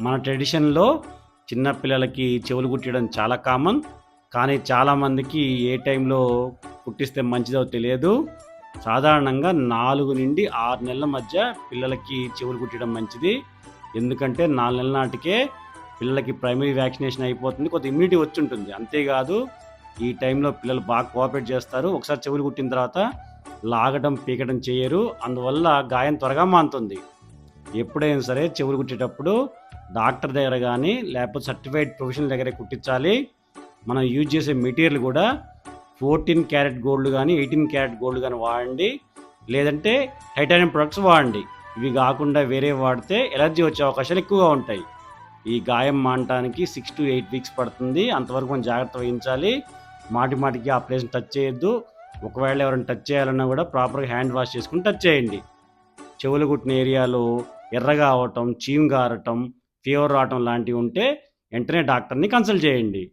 మన ట్రెడిషన్‌లో చిన్న పిల్లలకి చెవులు కుట్టడం చాలా కామన్. కానీ చాలామందికి ఏ టైంలో కుట్టిస్తే మంచిదో తెలియదు. సాధారణంగా 4-6 నెలల మధ్య పిల్లలకి చెవులు కుట్టడం మంచిది. ఎందుకంటే 4 నెలల నాటికే పిల్లలకి ప్రైమరీ వ్యాక్సినేషన్ అయిపోతుంది. కొద్దిగా ఇమ్యూనిటీ వచ్చుంటుంది. అంతేకాదు ఈ టైంలో పిల్లలు బాగా కోఆపరేట్ చేస్తారు. ఒకసారి చెవులు కుట్టిన తర్వాత లాగడం, పీకడం చేయరు. అందువల్ల గాయం త్వరగా మానుతుంది. ఎప్పుడైనా సరే చెవులు కుట్టేటప్పుడు డాక్టర్ దగ్గర కానీ లేకపోతే సర్టిఫైడ్ ప్రొఫెషనల్ దగ్గరే కుట్టించాలి. మనం యూజ్ చేసే మెటీరియల్ కూడా 14 క్యారెట్ గోల్డ్ కానీ 18 క్యారెట్ గోల్డ్ కానీ వాడండి. లేదంటే టైటానియం ప్రొడక్ట్స్ వాడండి. ఇవి కాకుండా వేరే వాడితే ఎలర్జీ వచ్చే అవకాశాలు ఎక్కువగా ఉంటాయి. ఈ గాయం మానటానికి 6-8 వీక్స్ పడుతుంది. అంతవరకు మనం జాగ్రత్త వహించాలి. మాటి మాటికి ఆ ప్లేస్ని టచ్ చేయొద్దు. ఒకవేళ ఎవరైనా టచ్ చేయాలన్నా కూడా ప్రాపర్గా హ్యాండ్ వాష్ చేసుకుని టచ్ చేయండి. చెవులు కుట్టిన ఏరియాలో ఎర్రగా అవటం, చీము గారటం, ఫీవర్ రావటం లాంటివి ఉంటే వెంటనే డాక్టర్ని కన్సల్ట్ చేయండి.